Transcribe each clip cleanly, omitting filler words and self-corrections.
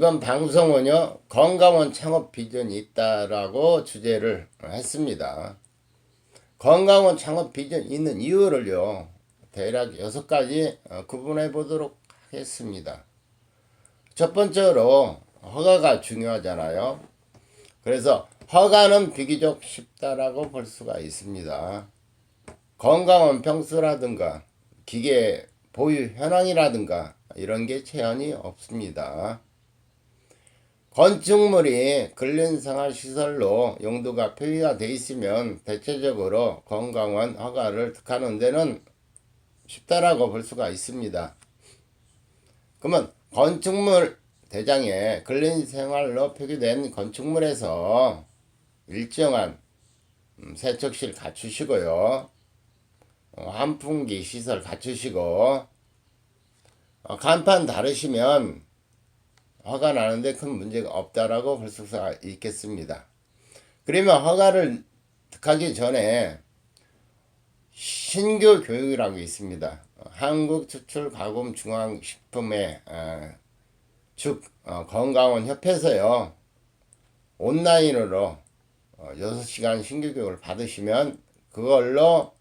이번 방송은요, 건강원 창업 비전이 있다라고 주제를 했습니다. 건강원 창업 비전이 있는 이유를요, 대략 6가지 구분해 보도록 하겠습니다. 첫 번째로 허가가 중요하잖아요. 그래서 허가는 비교적 쉽다라고 볼 수가 있습니다. 건강원 평수라든가 기계 보유 현황이라든가 이런 게 제한이 없습니다. 건축물이 근린생활시설로 용도가 표기가 되어 있으면 대체적으로 건강원 허가를 득하는 데는 쉽다라고 볼 수가 있습니다. 그러면 건축물 대장에 근린생활로 표기된 건축물에서 일정한 세척실 갖추시고요. 환풍기 시설 갖추시고 간판 다르시면 허가 나는데 큰 문제가 없다라고 볼 수가 있겠습니다. 그러면 허가를 득하기 전에 신규 교육이라고 있습니다. 한국추출가공중앙식품의 즉 건강원 협회에서요, 온라인으로 6시간 신규 교육을 받으시면 그걸로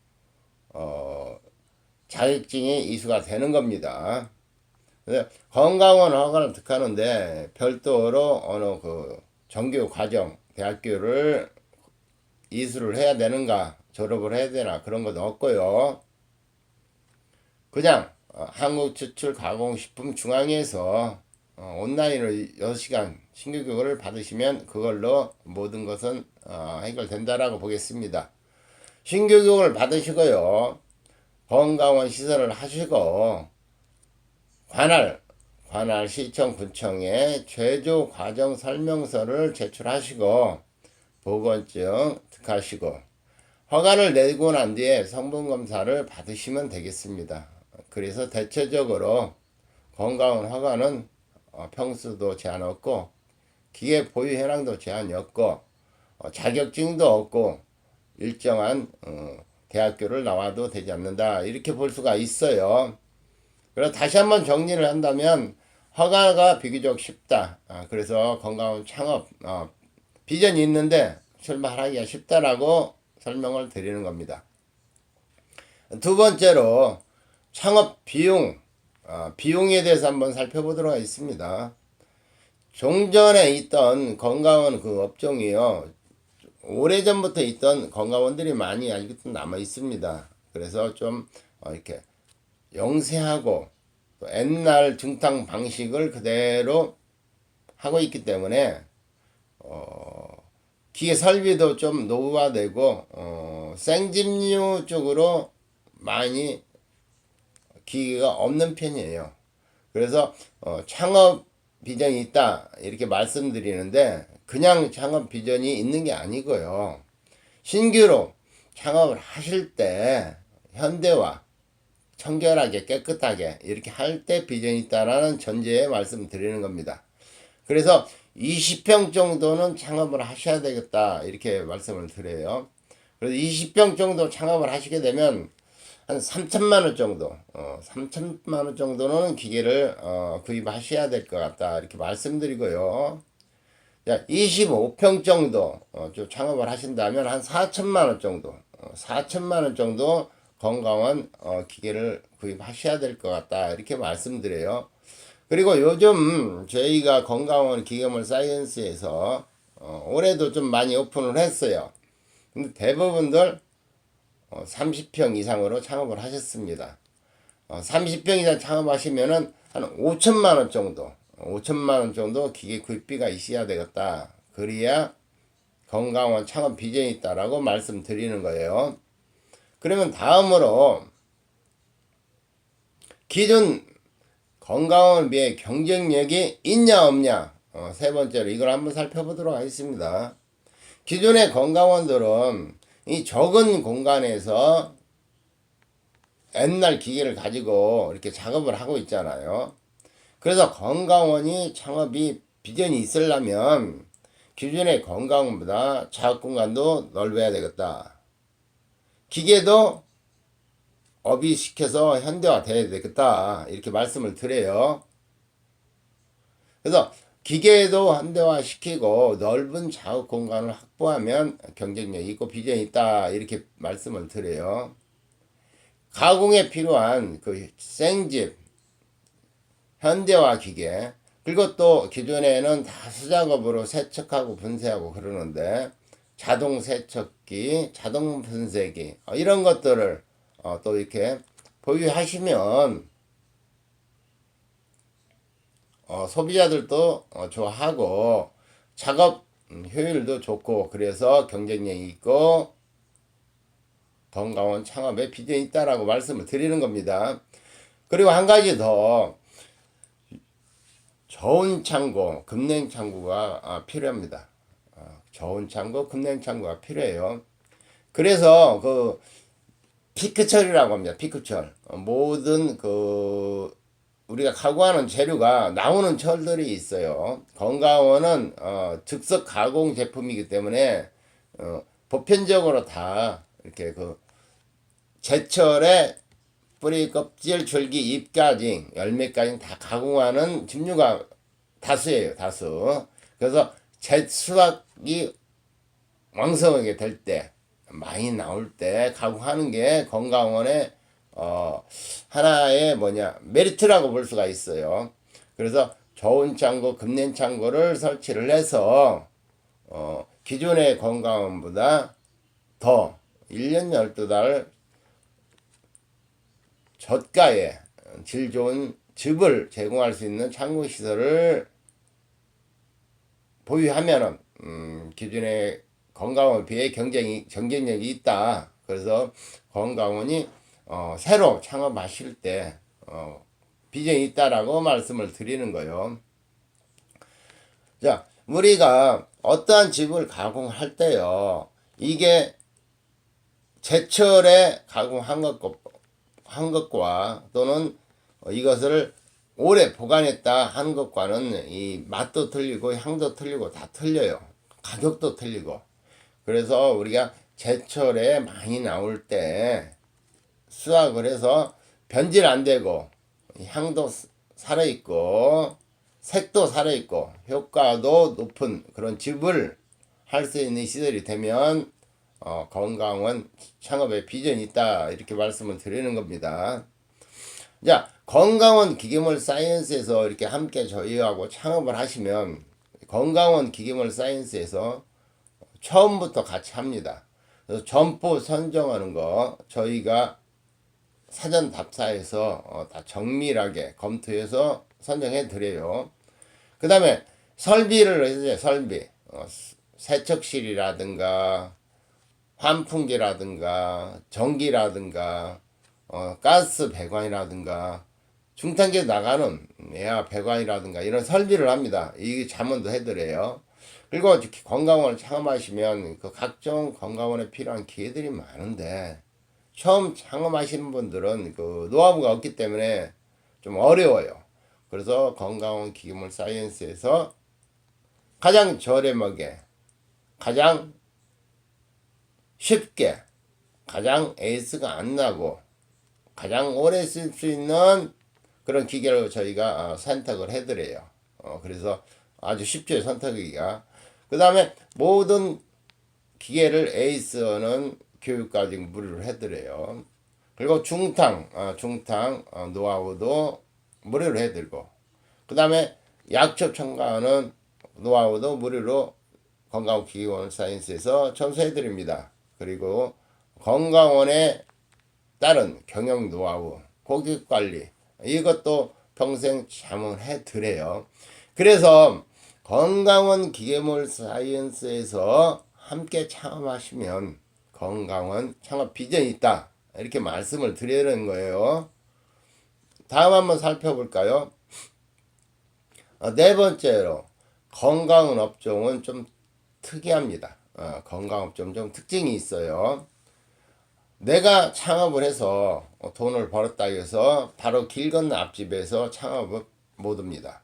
자격증이 이수가 되는 겁니다. 건강원 허가를 득하는데 별도로 어느 정규 과정, 대학교를 이수를 해야 되는가, 졸업을 해야 되나 그런 것도 없고요. 그냥 한국추출가공식품중앙회에서 온라인으로 6시간 신규교육을 받으시면 그걸로 모든 것은 해결된다라고 보겠습니다. 신규교육을 받으시고요, 건강원 시설을 하시고 관할 시청 군청에 제조 과정 설명서를 제출하시고 보건증 득하시고 허가를 내고 난 뒤에 성분 검사를 받으시면 되겠습니다. 그래서 대체적으로 건강원 허가는 평수도 제한 없고 기계 보유 현황도 제한이 없고 자격증도 없고 일정한 대학교를 나와도 되지 않는다, 이렇게 볼 수가 있어요. 그래서 다시 한번 정리를 한다면 허가가 비교적 쉽다. 그래서 건강원 창업 비전이 있는데 출발하기가 쉽다라고 설명을 드리는 겁니다. 두 번째로 창업 비용, 비용에 대해서 한번 살펴보도록 하겠습니다. 종전에 있던 건강원 그 업종이요, 오래전부터 있던 건강원들이 많이 아직도 남아 있습니다. 그래서 좀 이렇게 영세하고 옛날 중탕 방식을 그대로 하고 있기 때문에 기계 설비도 좀 노후화되고 생짐류 쪽으로 많이 기계가 없는 편이에요. 그래서 창업 비전이 있다 이렇게 말씀드리는데 그냥 창업 비전이 있는 게 아니고요, 신규로 창업을 하실 때 현대화 청결하게 깨끗하게 이렇게 할 때 비전이 있다라는 전제에 말씀드리는 겁니다. 그래서 20평 정도는 창업을 하셔야 되겠다 이렇게 말씀을 드려요. 그래서 20평 정도 창업을 하시게 되면 한 3천만 원 정도, 3천만 원 정도는 기계를 구입하셔야 될 것 같다 이렇게 말씀드리고요. 25평 정도 좀 창업을 하신다면 한 4천만 원 정도, 4천만 원 정도 건강원 기계를 구입하셔야 될 것 같다 이렇게 말씀드려요. 그리고 요즘 저희가 건강원 기계물 사이언스에서 올해도 좀 많이 오픈을 했어요. 근데 대부분들 30평 이상으로 창업을 하셨습니다. 30평 이상 창업하시면은 한 5천만 원 정도, 5천만 원 정도 기계 구입비가 있어야 되겠다. 그래야 건강원 창업 비전이 있다라고 말씀드리는 거예요. 그러면 다음으로 기존 건강원에 비해 경쟁력이 있냐 없냐, 세 번째로 이걸 한번 살펴보도록 하겠습니다. 기존의 건강원들은 이 적은 공간에서 옛날 기계를 가지고 이렇게 작업을 하고 있잖아요. 그래서 건강원이 창업이 비전이 있으려면 기존의 건강원보다 작업 공간도 넓어야 되겠다. 기계도 업이시켜서 현대화 돼야 되겠다 이렇게 말씀을 드려요. 그래서 기계도 현대화시키고 넓은 작업 공간을 확보하면 경쟁력이 있고 비전이 있다 이렇게 말씀을 드려요. 가공에 필요한 그 생집 현대화 기계 그리고 또 기존에는 다 수작업으로 세척하고 분쇄하고 그러는데 자동 세척기, 자동 분쇄기 이런 것들을 또 이렇게 보유하시면 소비자들도 좋아하고 작업 효율도 좋고 그래서 경쟁력이 있고 건강한 창업에 비전이 있다라고 말씀을 드리는 겁니다. 그리고 한 가지 더 저온 창고, 급냉 창고가 필요합니다. 저온 창고, 급냉 창고가 필요해요. 그래서 그 피크철이라고 합니다. 피크철. 모든 그 우리가 가공하는 재료가 나오는 철들이 있어요. 건강원은 즉석 가공 제품이기 때문에 보편적으로 다 이렇게 그 제철에 뿌리, 껍질, 줄기, 잎까지 열매까지 다 가공하는 증류가 다수예요. 다수. 그래서 재수확이 왕성하게 될 때, 많이 나올 때 가공하는 게 건강원의 하나의 메리트라고 볼 수가 있어요. 그래서 저온 창고, 급냉 창고를 설치를 해서 기존의 건강원보다 더 1년 12달 저가에 질 좋은 즙을 제공할 수 있는 창고 시설을 보유하면은 기존의 건강원에 비해 경쟁력이 있다. 그래서 건강원이 새로 창업하실 때 비전이 있다라고 말씀을 드리는 거예요. 자, 우리가 어떠한 즙을 가공할 때요, 이게 제철에 가공한 것과 또는 이것을 오래 보관했다 한 것과는 이 맛도 틀리고 향도 틀리고 다 틀려요. 가격도 틀리고. 그래서 우리가 제철에 많이 나올 때 수확을 해서 변질 안 되고 향도 살아있고 색도 살아있고 효과도 높은 그런 즙을 할 수 있는 시설이 되면 건강원 창업에 비전이 있다 이렇게 말씀을 드리는 겁니다. 자, 건강원 기계물 사이언스에서 이렇게 함께 저희하고 창업을 하시면 건강원 기계물 사이언스에서 처음부터 같이 합니다. 그래서 점포 선정하는 거 저희가 사전 답사해서 다 정밀하게 검토해서 선정해 드려요. 그 다음에 설비를 해주세요. 설비. 세척실이라든가 환풍기라든가 전기라든가 가스 배관이라든가 중탄기에 나가는 에어 배관이라든가 이런 설비를 합니다. 이 자문도 해드려요. 그리고 건강원을 창업하시면 그 각종 건강원에 필요한 기계들이 많은데 처음 창업하시는 분들은 그 노하우가 없기 때문에 좀 어려워요. 그래서 건강원 기계물 사이언스에서 가장 저렴하게, 가장 쉽게, 가장 에이스가 안 나고 가장 오래 쓸 수 있는 그런 기계를 저희가 선택을 해드려요. 그래서 아주 쉽죠, 선택하기가. 그 다음에 모든 기계를 에이스는 교육까지 무료로 해드려요. 그리고 중탕 노하우도 무료로 해드리고, 그 다음에 약초 첨가하는 노하우도 무료로 건강기계원 사이언스에서 전수해드립니다. 그리고 건강원에 따른 경영 노하우, 고객 관리 이것도 평생 자문해 드려요. 그래서 건강원 기계물 사이언스에서 함께 창업하시면 건강원 창업 비전이 있다 이렇게 말씀을 드리는 거예요. 다음 한번 살펴볼까요? 네 번째로 건강원 업종은 좀 특이합니다. 건강업종 좀 특징이 있어요. 내가 창업을 해서 돈을 벌었다 해서 바로 길 건너 앞집에서 창업을 못 합니다.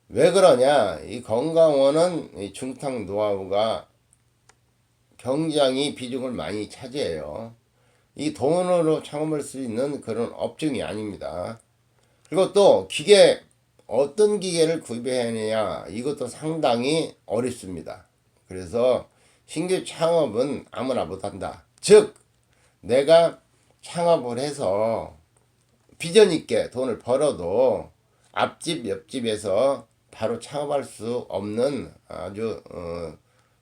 왜 그러냐? 이 건강원은 이 중탕 노하우가 굉장히 비중을 많이 차지해요. 이 돈으로 창업할 수 있는 그런 업종이 아닙니다. 그리고 또 기계 어떤 기계를 구입해야 하느냐 이것도 상당히 어렵습니다. 그래서 신규 창업은 아무나 못한다. 즉 내가 창업을 해서 비전 있게 돈을 벌어도 앞집 옆집에서 바로 창업할 수 없는 아주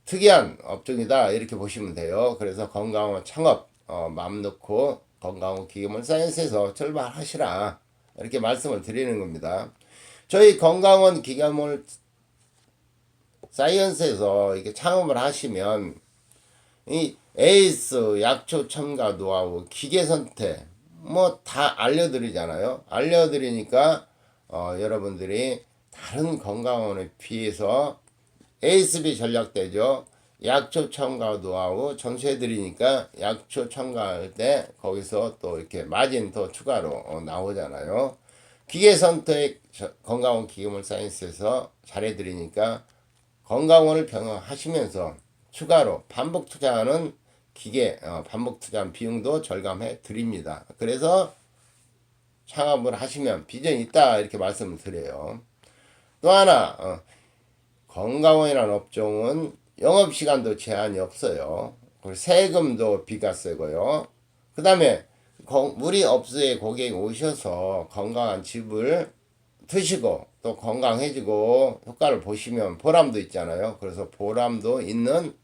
특이한 업종이다 이렇게 보시면 돼요. 그래서 건강원 창업 마음 놓고 건강원 기계물 사이언스에서 출발하시라 이렇게 말씀을 드리는 겁니다. 저희 건강원 기계물 사이언스에서 이렇게 창업을 하시면 이 에이스, 약초 첨가 노하우, 기계 선택 뭐 다 알려드리잖아요. 알려드리니까 여러분들이 다른 건강원에 비해서 ASB 전략되죠. 약초 첨가 노하우 전수해드리니까 약초 첨가할 때 거기서 또 이렇게 마진 더 추가로 나오잖아요. 기계 선택 건강원 기계물 사이언스에서 잘해드리니까 건강원을 병행하시면서 추가로 반복 투자하는 기계 반복 투자한 비용도 절감해 드립니다. 그래서 창업을 하시면 비전이 있다 이렇게 말씀을 드려요. 또 하나 건강원이라는 업종은 영업시간도 제한이 없어요. 그리고 세금도 비과세고요. 그 다음에 우리 업소에 고객이 오셔서 건강한 집을 드시고 또 건강해지고 효과를 보시면 보람도 있잖아요. 그래서 보람도 있는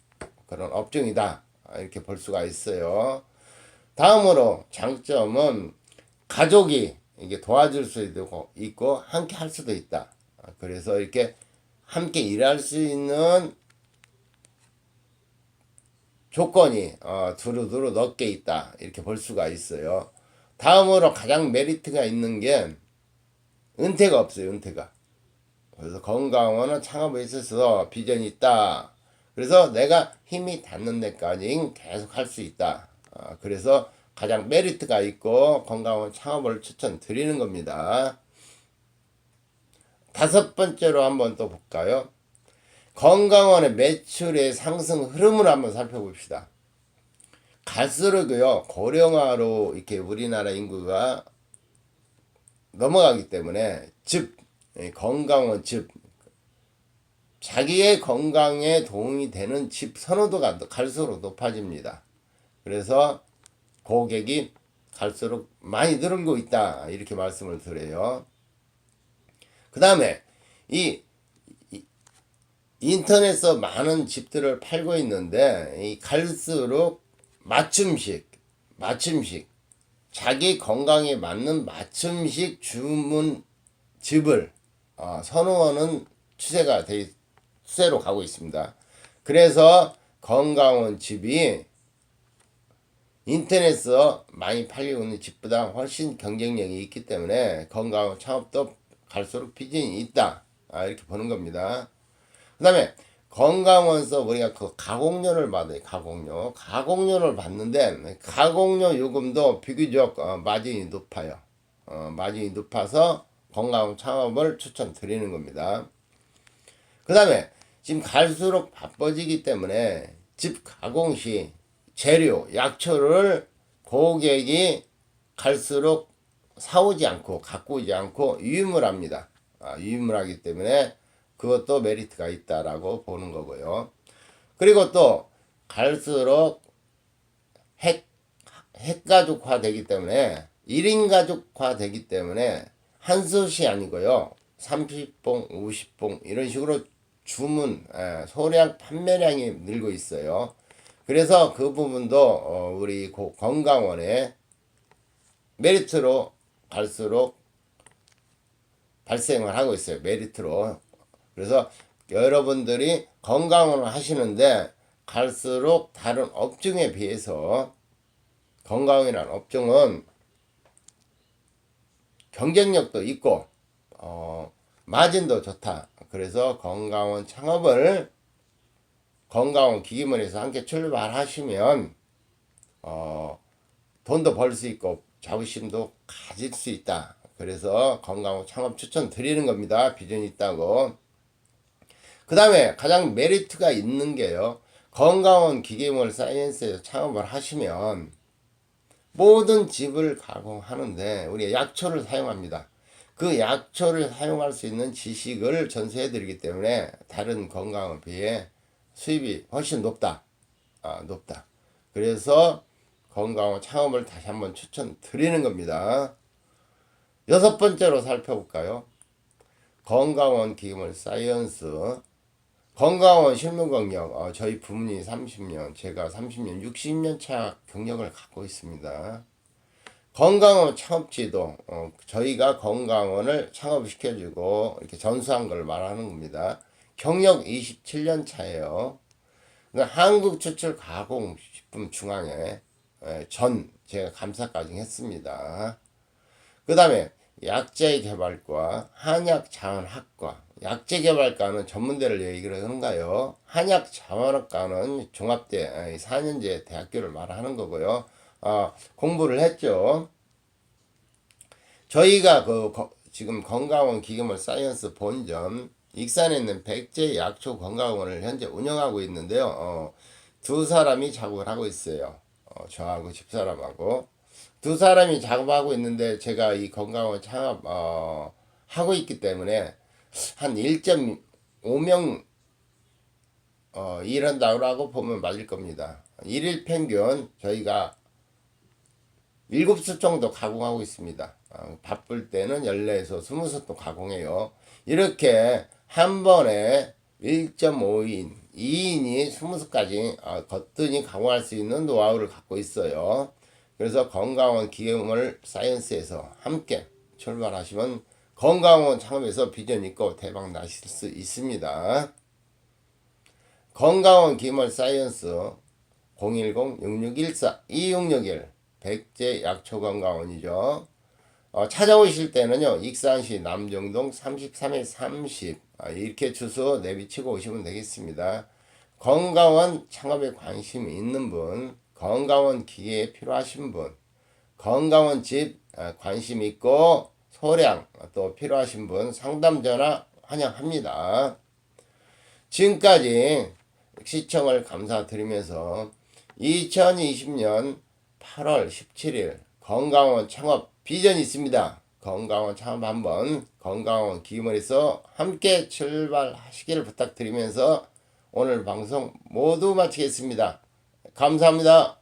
그런 업종이다 이렇게 볼 수가 있어요. 다음으로 장점은 가족이 이게 도와줄 수도 있고 함께 할 수도 있다. 그래서 이렇게 함께 일할 수 있는 조건이 두루두루 넓게 있다 이렇게 볼 수가 있어요. 다음으로 가장 메리트가 있는 게 은퇴가 없어요. 은퇴가. 그래서 건강원은 창업에 있어서 비전이 있다. 그래서 내가 힘이 닿는 데까지 계속 할 수 있다. 그래서 가장 메리트가 있고 건강원 창업을 추천드리는 겁니다. 다섯 번째로 한번 또 볼까요? 건강원의 매출의 상승 흐름을 한번 살펴봅시다. 갈수록요 고령화로 이렇게 우리나라 인구가 넘어가기 때문에 건강원 자기의 건강에 도움이 되는 집 선호도가 갈수록 높아집니다. 그래서 고객이 갈수록 많이 늘고 있다 이렇게 말씀을 드려요. 그 다음에 이 인터넷에서 많은 집들을 팔고 있는데 이 갈수록 맞춤식 자기 건강에 맞는 맞춤식 주문 집을 선호하는 추세로 가고 있습니다. 그래서 건강원 집이 인터넷에서 많이 팔리고 있는 집보다 훨씬 경쟁력이 있기 때문에 건강원 창업도 갈수록 비전이 있다 이렇게 보는 겁니다. 그 다음에 건강원서 우리가 그 가공료를 받아요. 가공료를 받는데 가공료 요금도 비교적 마진이 높아요. 마진이 높아서 건강원 창업을 추천드리는 겁니다. 그 다음에 지금 갈수록 바빠지기 때문에 집 가공 시 재료, 약초를 고객이 갈수록 사오지 않고 갖고 오지 않고 유물합니다. 유물하기 때문에 그것도 메리트가 있다라고 보는 거고요. 그리고 또 갈수록 핵가족화 되기 때문에 1인 가족화 되기 때문에 한 솥이 아니고요. 30봉, 50봉 이런 식으로 주문 소량 판매량이 늘고 있어요. 그래서 그 부분도 우리 건강원의 메리트로 갈수록 발생을 하고 있어요. 메리트로. 그래서 여러분들이 건강을 하시는데 갈수록 다른 업종에 비해서 건강이라는 업종은 경쟁력도 있고 마진도 좋다. 그래서 건강원 창업을 건강원 기기문에서 함께 출발하시면 돈도 벌 수 있고 자부심도 가질 수 있다. 그래서 건강원 창업 추천드리는 겁니다. 비전이 있다고. 그 다음에 가장 메리트가 있는 게요. 건강원 기계물 사이언스에서 창업을 하시면 모든 집을 가공하는데 우리가 약초를 사용합니다. 그 약초를 사용할 수 있는 지식을 전수해 드리기 때문에 다른 건강에 비해 수입이 훨씬 높다. 높다. 그래서 건강원 창업을 다시 한번 추천드리는 겁니다. 여섯 번째로 살펴볼까요? 건강원 기금을 사이언스. 건강원 실무 경력. 저희 부모님이 30년, 제가 30년, 60년 차 경력을 갖고 있습니다. 건강원 창업지도, 저희가 건강원을 창업시켜주고 이렇게 전수한 걸 말하는 겁니다. 경력 27년 차예요. 그러니까 한국 추출 가공식품 중앙회 전 제가 감사까지 했습니다. 그 다음에 약제 개발과 한약 자원학과, 약제 개발과는 전문대를 얘기를 하는가요? 한약 자원학과는 종합대 4년제 대학교를 말하는 거고요. 공부를 했죠. 저희가 지금 건강원 기계물 사이언스 본점 익산에 있는 백제 약초 건강원을 현재 운영하고 있는데요. 두 사람이 작업을 하고 있어요. 저하고 집사람하고 두 사람이 작업하고 있는데 제가 이 건강원 창업 하고 있기 때문에 한 1.5명 일한다고 보면 맞을 겁니다. 일일 평균 저희가 7수 정도 가공하고 있습니다. 바쁠 때는 14에서 20수 가공해요. 이렇게 한 번에 1.5인, 2인이 20수까지 거뜬히 가공할 수 있는 노하우를 갖고 있어요. 그래서 건강원 기계물 사이언스에서 함께 출발하시면 건강원 창업에서 비전 있고 대박 나실 수 있습니다. 건강원 기계물 사이언스 010-6614-2661 백제 약초건강원이죠. 찾아오실 때는요, 익산시 남정동 33-30 이렇게 주소 내비치고 오시면 되겠습니다. 건강원 창업에 관심이 있는 분, 건강원 기계에 필요하신 분, 건강원 집 관심 있고 소량 또 필요하신 분 상담 전화 환영합니다. 지금까지 시청을 감사드리면서 2020년 8월 17일 건강원 창업 비전이 있습니다. 건강원 창업 한번 건강원 기금원에서 함께 출발하시기를 부탁드리면서 오늘 방송 모두 마치겠습니다. 감사합니다.